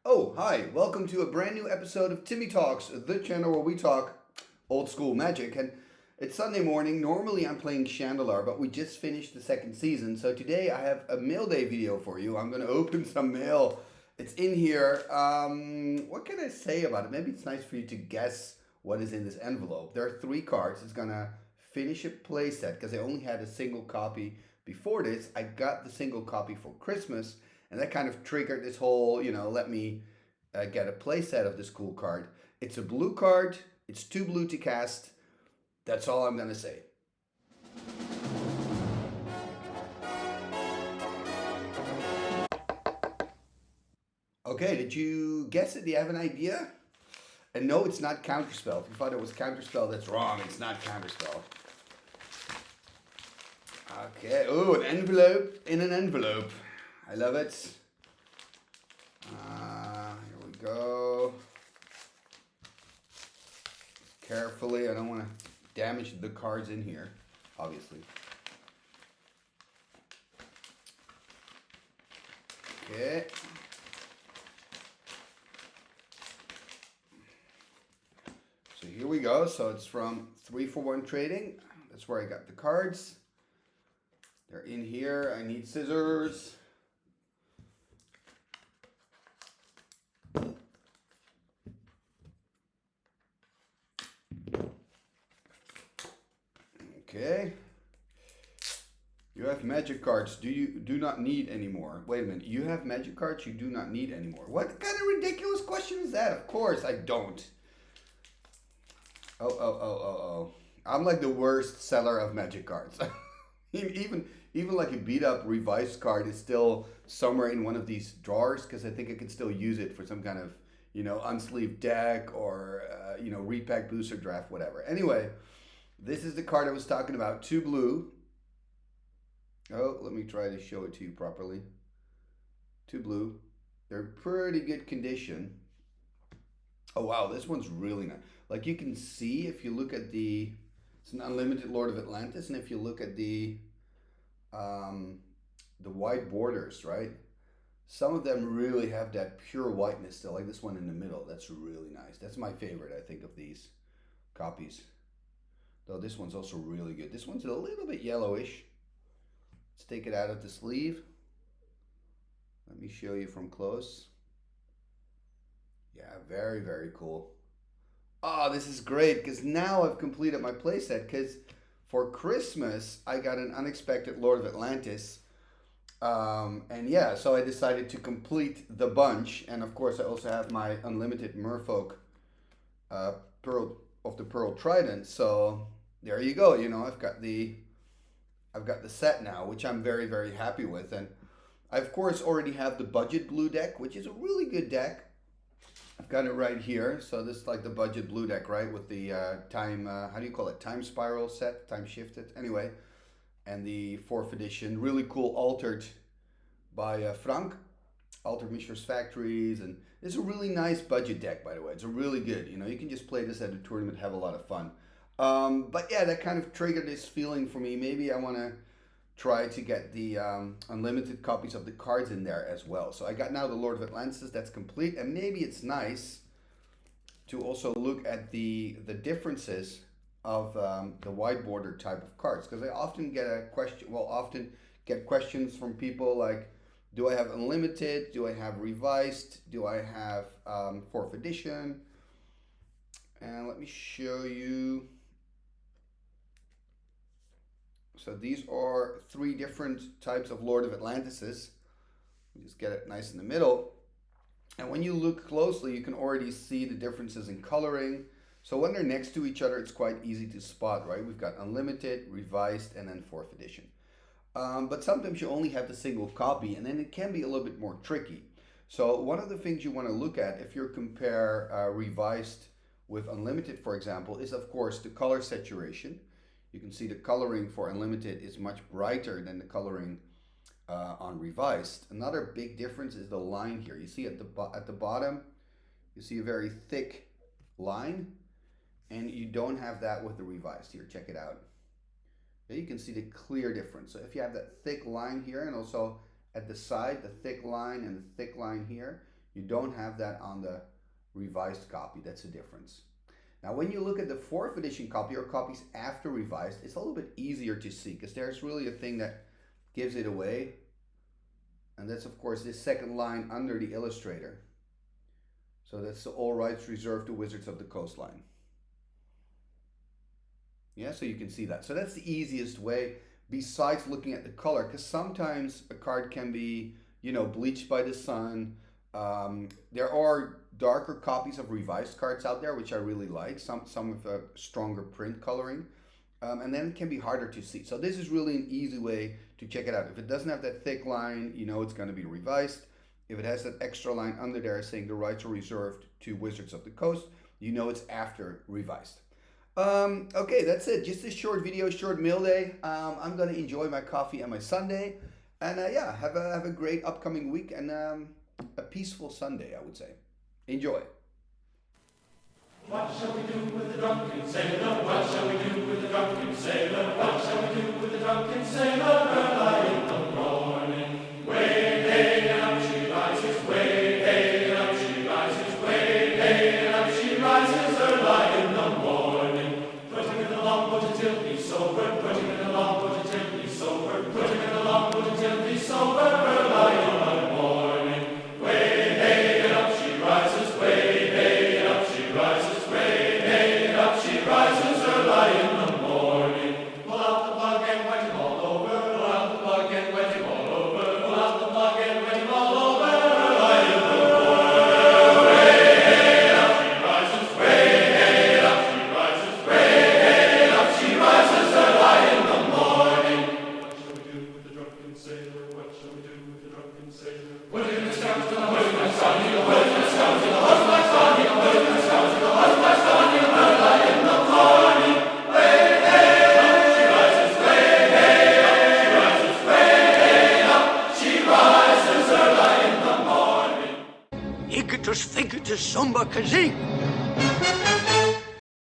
Oh, hi. Welcome to a brand new episode of Timmy Talks, the channel where we talk old school magic. And it's Sunday morning. Normally I'm playing Chandelar, but we just finished the second season. So today I have a mail day video for you. I'm going to open some mail. It's in here. What can I say about it? Maybe it's nice for you to guess what is in this envelope. There are three cards. It's going to finish a playset because I only had a single copy before this. I got the single copy for Christmas. And that kind of triggered this whole, let me get a playset of this cool card. It's a blue card. It's two blue to cast. That's all I'm going to say. Okay, did you guess it? Do you have an idea? And no, it's not Counterspell. If you thought it was Counterspell, that's wrong. It's not Counterspell. Okay. Oh, an envelope in an envelope. I love it. Here we go. Carefully. I don't want to damage the cards in here, obviously. Okay. So here we go. So it's from 3-for-1 Trading. That's where I got the cards. They're in here. I need scissors. Okay. You have magic cards. Do not need anymore? Wait a minute. You have magic cards you do not need anymore. What kind of ridiculous question is that? Of course I don't. Oh. I'm like the worst seller of magic cards. Even like a beat up revised card is still somewhere in one of these drawers because I think I could still use it for some kind of, unsleeved deck or, repack booster draft, whatever. Anyway, this is the card I was talking about. Two blue. Oh, let me try to show it to you properly. Two blue. They're pretty good condition. Oh wow, this one's really nice. Like you can see if you look at it's an Unlimited Lord of Atlantis, and if you look at um, the white borders, right? Some of them really have that pure whiteness still, like this one in the middle. That's really nice. That's my favorite, I think, of these copies. Though this one's also really good. This one's a little bit yellowish. Let's take it out of the sleeve. Let me show you from close. Yeah, very, very cool. Oh, this is great because now I've completed my playset because for Christmas I got an unexpected Lord of Atlantis. And yeah, so I decided to complete the bunch. And of course, I also have my Unlimited Merfolk uh, Pearl of the Pearl Trident. So there you go. I've got the set now, which I'm very, very happy with. And I, of course, already have the budget blue deck, which is a really good deck. I've got it right here. So this is like the budget blue deck, right? With the time, how do you call it? Time spiral set, time shifted. Anyway, and the fourth edition, really cool, altered by Frank, Altered Mishra's Factories. And it's a really nice budget deck, by the way. It's a really good, you can just play this at a tournament, have a lot of fun. But yeah, that kind of triggered this feeling for me. Maybe I want to try to get the unlimited copies of the cards in there as well. So I got now the Lord of Atlantis, that's complete, and maybe it's nice to also look at the differences of the wide border type of cards because I often get often get questions from people like, do I have unlimited? Do I have revised? Do I have fourth edition? And let me show you. So these are three different types of Lord of Atlantises. Just get it nice in the middle. And when you look closely, you can already see the differences in coloring. So when they're next to each other, it's quite easy to spot, right? We've got Unlimited, Revised, and then 4th edition. But sometimes you only have the single copy, and then it can be a little bit more tricky. So one of the things you want to look at if you compare Revised with Unlimited, for example, is of course the color saturation. You can see the coloring for Unlimited is much brighter than the coloring on Revised. Another big difference is the line here. You see at the bottom, you see a very thick line, and you don't have that with the Revised. Here, check it out. There you can see the clear difference. So if you have that thick line here, and also at the side, the thick line and the thick line here, You don't have that on the revised copy. That's the difference. Now, when you look at the 4th edition copy or copies after revised, it's a little bit easier to see because there's really a thing that gives it away. And that's, of course, this second line under the illustrator. So that's the all rights reserved to Wizards of the Coastline. Yeah, so you can see that. So that's the easiest way besides looking at the color, because sometimes a card can be, you know, bleached by the sun. There are darker copies of revised cards out there, which I really like, some with a stronger print coloring. And then it can be harder to see. So this is really an easy way to check it out. If it doesn't have that thick line, you know it's going to be revised. If it has that extra line under there saying the rights are reserved to Wizards of the Coast, you know it's after revised. Okay, that's it. Just a short video, short mail day. I'm going to enjoy my coffee and my Sunday. And yeah, have a great upcoming week and a peaceful Sunday, I would say. Enjoy. What shall we do with the drunken sailor? What shall we do with the drunken sailor? What shall we do with the drunken sailor? Early in the morning, way hey and up she rises. Way hey and up she rises. Way hey and up she rises. Early in the morning, put him in the longboat until he's sober. Put him in the longboat until he's sober. Put him in the longboat until he's sober. Early in the morning, way hey and up she rises. Way hey and up she rises. She rises early in the morning. Pull out the plug and wet him all over. Pull out the plug and wet him all over. Pull out the plug and wet him all over. Early in the morning. Way hey up she rises. Way hey up she rises. Way hey up she rises early in the morning. What shall we do with the drunken sailor? What shall we do with the drunken sailor? Put him in the scout to the host my son. Put him in the scout to the host my son. Put him in the scout to the host my son. Early in the morning, way hey up she rises, way hey up she rises, way hey up she rises early in the morning. Icketus, ficketus, sumba, kazee.